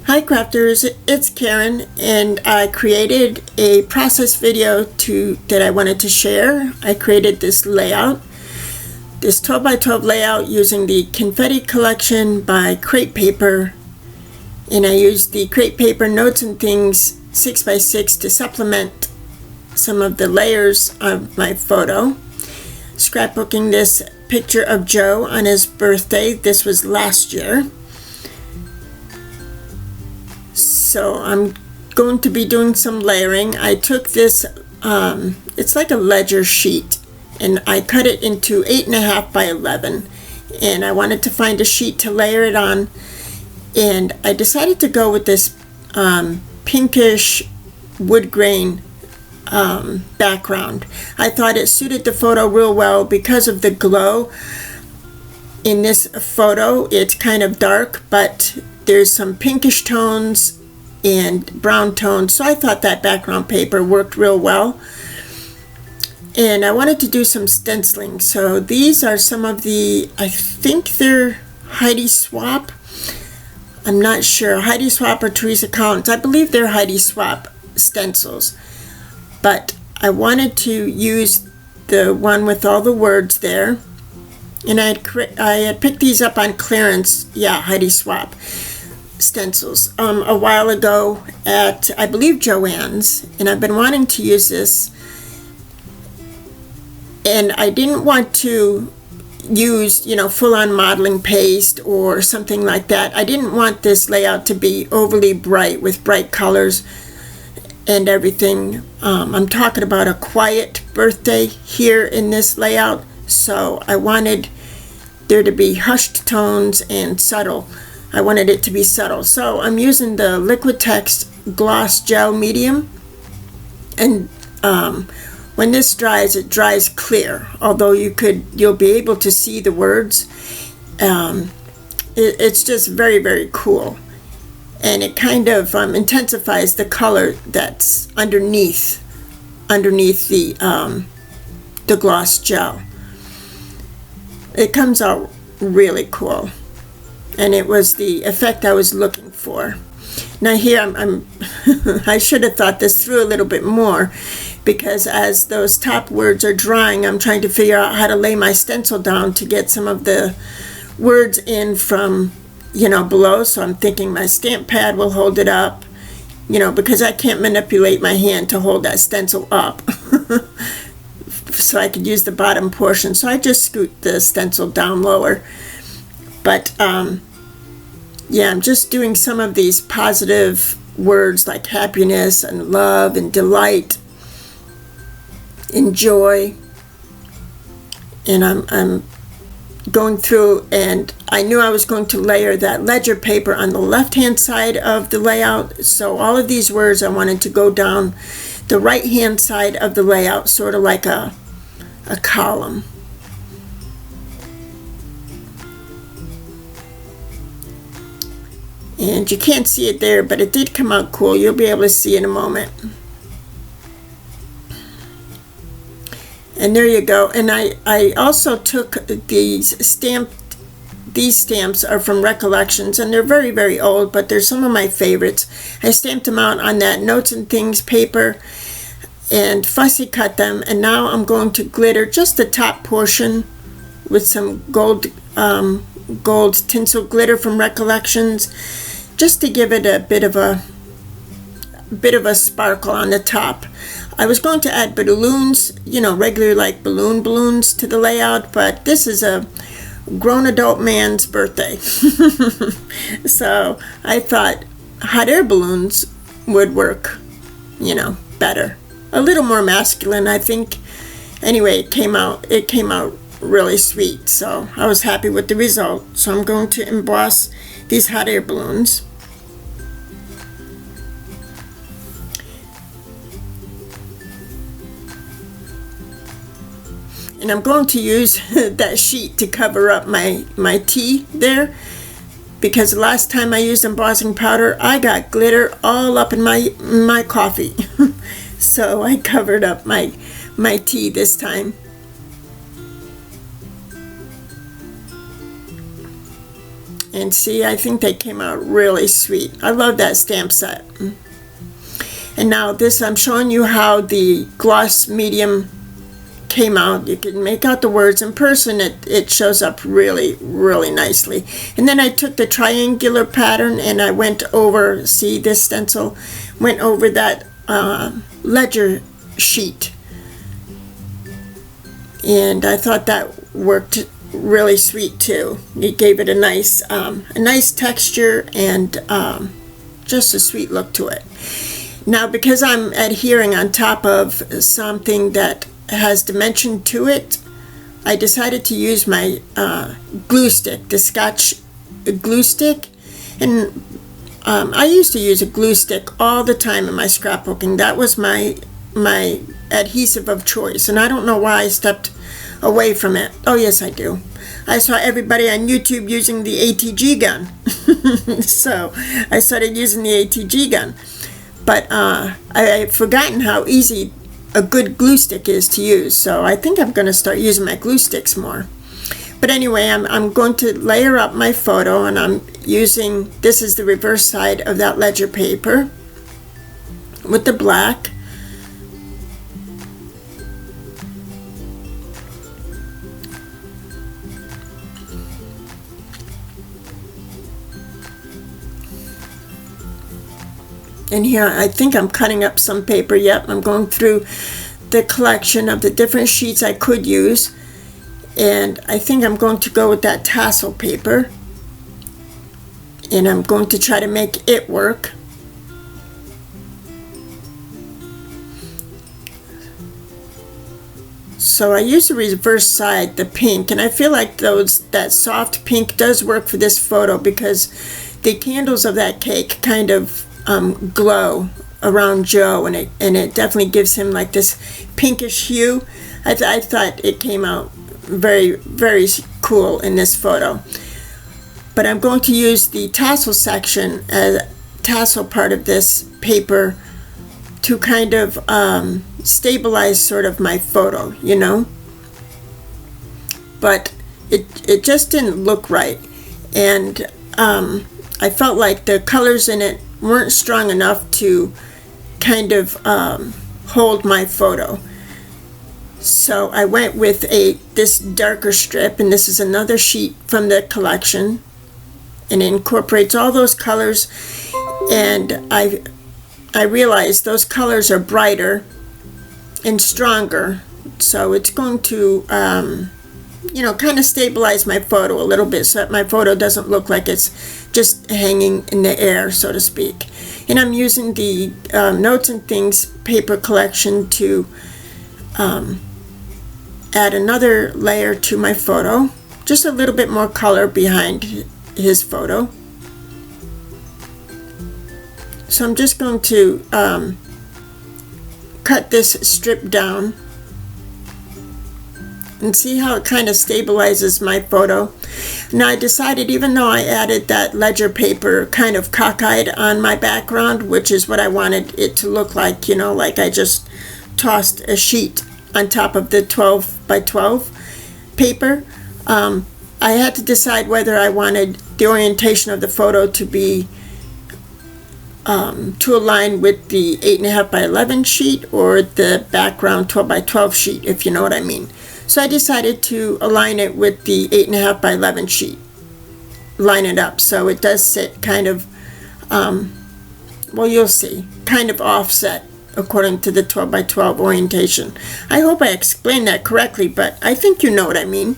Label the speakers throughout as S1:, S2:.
S1: Hi crafters, it's Karen, and I created a process video that I wanted to share. I created this layout, this 12 by 12 layout using the Confetti collection by Crate Paper, and I used the Crate Paper Notes and Things 6 by 6 to supplement some of the layers of my photo. Scrapbooking this picture of Joe on his birthday. This was last year. So I'm going to be doing some layering. I took this, it's like a ledger sheet, and I cut it into 8.5 by 11, and I wanted to find a sheet to layer it on, and I decided to go with this pinkish wood grain background. I thought it suited the photo real well because of the glow. In this photo it's kind of dark, but there's some pinkish tones and brown tones, so I thought that background paper worked real well. And I wanted to do some stenciling, so these are some of the, I think they're Heidi Swapp, I'm not sure, Heidi Swapp or Teresa Collins, I believe they're Heidi Swapp stencils, but I wanted to use the one with all the words there, and I had picked these up on clearance, yeah, Heidi Swapp stencils a while ago at, I believe, Joann's, and I've been wanting to use this, and I didn't want to use, full-on modeling paste or something like that. I didn't want this layout to be overly bright with bright colors and everything. I'm talking about a quiet birthday here in this layout, so I wanted there to be hushed tones and subtle. I wanted it to be subtle, so I'm using the Liquitex Gloss Gel Medium, and when this dries, it dries clear, although you'll be able to see the words. It's just very, very cool, and it kind of intensifies the color that's underneath the gloss gel. It comes out really cool, and it was the effect I was looking for. Now here I'm I should have thought this through a little bit more, because as those top words are drying, I'm trying to figure out how to lay my stencil down to get some of the words in from below. So I'm thinking my stamp pad will hold it up, because I can't manipulate my hand to hold that stencil up. So I could use the bottom portion, so I just scoot the stencil down lower. But yeah, I'm just doing some of these positive words like happiness and love and delight and joy, and I'm going through, and I knew I was going to layer that ledger paper on the left hand side of the layout, so all of these words I wanted to go down the right hand side of the layout, sort of like a column. And you can't see it there, but it did come out cool. You'll be able to see in a moment. And there you go. And I also took these stamps are from Recollections, and they're very, very old, but they're some of my favorites. I stamped them out on that Notes and Things paper and fussy cut them, and now I'm going to glitter just the top portion with some gold tinsel glitter from Recollections, just to give it a bit of a sparkle on the top. I was going to add balloons, regular like balloons to the layout, but this is a grown adult man's birthday. So I thought hot air balloons would work, better. A little more masculine, I think. Anyway, it came out really sweet, so I was happy with the result. So I'm going to emboss these hot air balloons. And I'm going to use that sheet to cover up my tea there, because the last time I used embossing powder, I got glitter all up in my coffee. So I covered up my tea this time. And see, I think they came out really sweet. I love that stamp set. And now this, I'm showing you how the gloss medium came out. You can make out the words in person. It shows up really, really nicely. And then I took the triangular pattern and I went over, see this stencil, went over that ledger sheet. And I thought that worked really sweet too. It gave it a nice texture and just a sweet look to it. Now, because I'm adhering on top of something that has dimension to it, I decided to use my glue stick, the Scotch glue stick. And I used to use a glue stick all the time in my scrapbooking. That was my adhesive of choice, and I don't know why I stepped away from it. Oh yes, I do. I saw everybody on YouTube using the ATG gun. So I started using the ATG gun. But I've forgotten how easy a good glue stick is to use. So I think I'm going to start using my glue sticks more. But anyway, I'm going to layer up my photo, and I'm using, this is the reverse side of that ledger paper with the black. And here I think I'm cutting up some paper. Yep, I'm going through the collection of the different sheets I could use. And I think I'm going to go with that tassel paper. And I'm going to try to make it work. So I use the reverse side, the pink, and I feel like that soft pink does work for this photo because the candles of that cake kind of glow around Joe, and it definitely gives him like this pinkish hue. I thought it came out very, very cool in this photo. But I'm going to use the tassel section, tassel part of this paper, to kind of stabilize sort of my photo, you know. But it just didn't look right, and I felt like the colors in it weren't strong enough to kind of hold my photo. So I went with this darker strip, and this is another sheet from the collection, and it incorporates all those colors. And I realized those colors are brighter and stronger, so it's going to you know, kind of stabilize my photo a little bit so that my photo doesn't look like it's just hanging in the air, so to speak. And I'm using the Notes and Things paper collection to add another layer to my photo, just a little bit more color behind his photo. So I'm just going to cut this strip down and see how it kind of stabilizes my photo. Now I decided, even though I added that ledger paper kind of cockeyed on my background, which is what I wanted it to look like, you know, like I just tossed a sheet on top of the 12 by 12 paper, I had to decide whether I wanted the orientation of the photo to be to align with the 8.5 by 11 sheet or the background 12 by 12 sheet, if you know what I mean. So I decided to align it with the 8.5 by 11 sheet. Line it up so it does sit kind of, well, you'll see, kind of offset according to the 12 by 12 orientation. I hope I explained that correctly, but I think you know what I mean.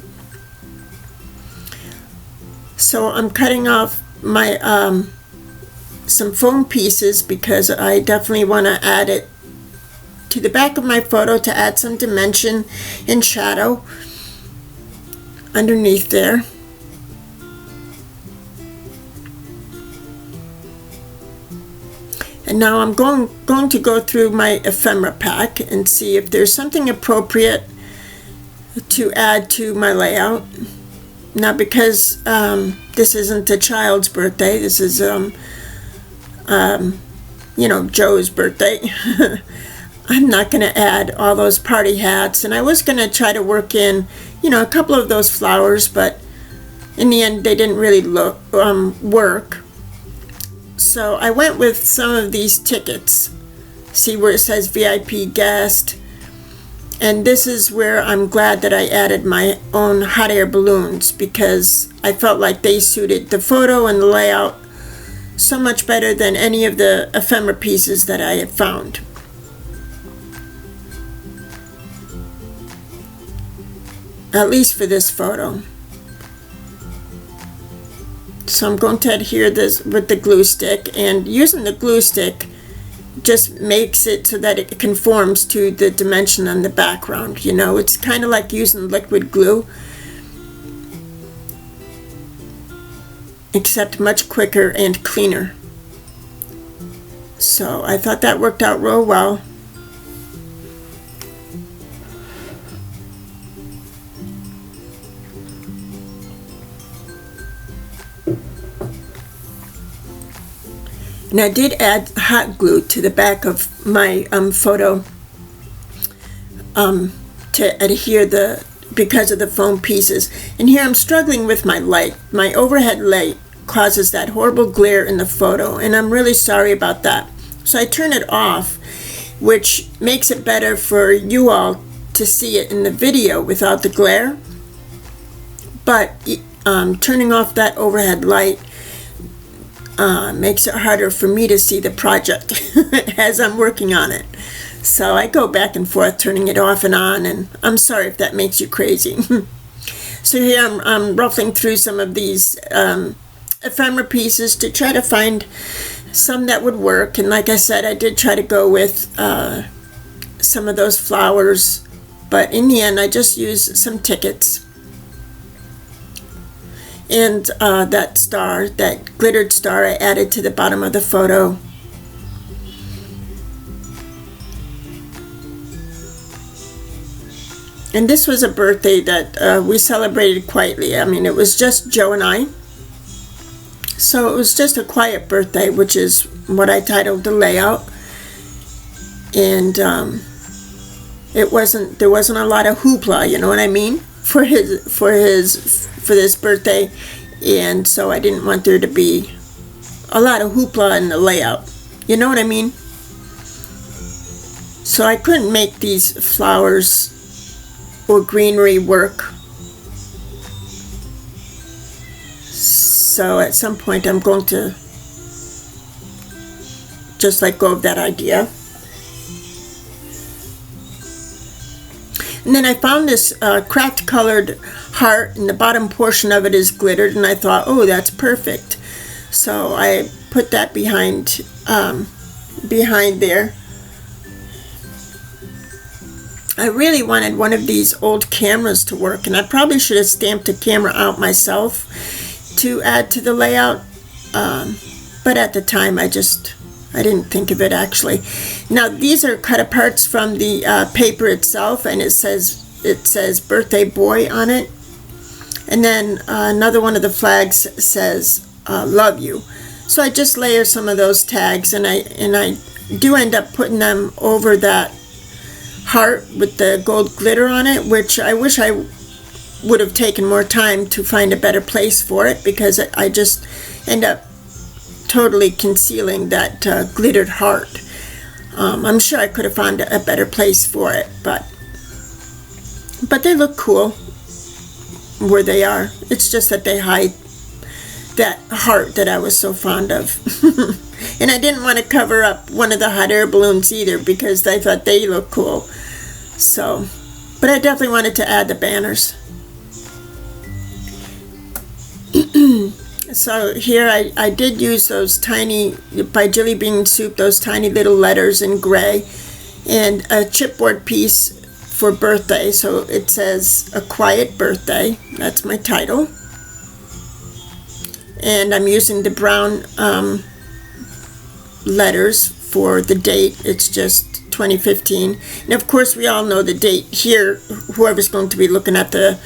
S1: So I'm cutting off my some foam pieces because I definitely want to add it to the back of my photo to add some dimension and shadow underneath there. And now I'm going to go through my ephemera pack and see if there's something appropriate to add to my layout. Now, because this isn't a child's birthday, this is you know, Joe's birthday. I'm not going to add all those party hats, and I was going to try to work in, you know, a couple of those flowers, but in the end they didn't really work. So I went with some of these tickets. See where it says VIP guest? And this is where I'm glad that I added my own hot air balloons, because I felt like they suited the photo and the layout so much better than any of the ephemera pieces that I had found. At least for this photo. So I'm going to adhere this with the glue stick, and using the glue stick just makes it so that it conforms to the dimension on the background. You know, it's kind of like using liquid glue, except much quicker and cleaner. So I thought that worked out real well. And I did add hot glue to the back of my photo to adhere because of the foam pieces. And here I'm struggling with my light. My overhead light causes that horrible glare in the photo, and I'm really sorry about that. So I turn it off, which makes it better for you all to see it in the video without the glare. But turning off that overhead light makes it harder for me to see the project as I'm working on it. So I go back and forth turning it off and on, and I'm sorry if that makes you crazy. So here I'm ruffling through some of these ephemera pieces to try to find some that would work. And like I said, I did try to go with some of those flowers, but in the end I just used some tickets. And that star, that glittered star, I added to the bottom of the photo. And this was a birthday that we celebrated quietly. I mean, it was just Joe and I. So it was just a quiet birthday, which is what I titled the layout. And there wasn't a lot of hoopla, you know what I mean, for this birthday. And so I didn't want there to be a lot of hoopla in the layout, you know what I mean. So I couldn't make these flowers or greenery work. So at some point I'm going to just let go of that idea. And then I found this cracked colored heart, and the bottom portion of it is glittered, and I thought, oh, that's perfect. So I put that behind there. I really wanted one of these old cameras to work, and I probably should have stamped a camera out myself to add to the layout, but at the time I didn't think of it actually. Now these are cut aparts from the paper itself, and it says birthday boy on it, and then another one of the flags says love you. So I just layer some of those tags, and I do end up putting them over that heart with the gold glitter on it, which I wish I would have taken more time to find a better place for it, because I just end up totally concealing that glittered heart. I'm sure I could have found a better place for it, but they look cool where they are. It's just that they hide that heart that I was so fond of. And I didn't want to cover up one of the hot air balloons either, because I thought they looked cool. So, but I definitely wanted to add the banners. So here I did use those tiny, by Jelly Bean Soup, those tiny little letters in gray, and a chipboard piece for birthday. So it says a quiet birthday. That's my title. And I'm using the brown letters for the date. It's just 2015. And of course we all know the date here, whoever's going to be looking at the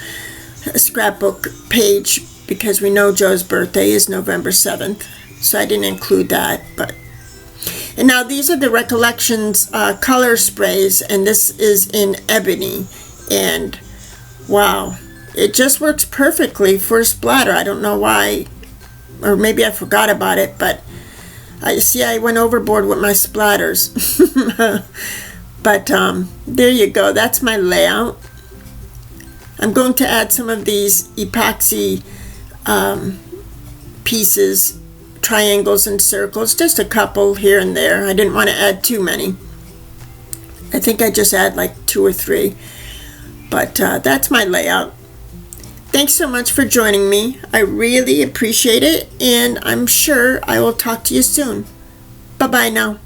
S1: scrapbook page, because we know Joe's birthday is November 7th. So I didn't include that. And now these are the Recollections color sprays, and this is in ebony. And wow, it just works perfectly for a splatter. I don't know why, or maybe I forgot about it, but I went overboard with my splatters. But there you go. That's my layout. I'm going to add some of these epoxy pieces, triangles and circles, just a couple here and there. I didn't want to add too many. I think I just add like 2 or 3. But that's my layout. Thanks so much for joining me. I really appreciate it, and I'm sure I will talk to you soon. Bye-bye now.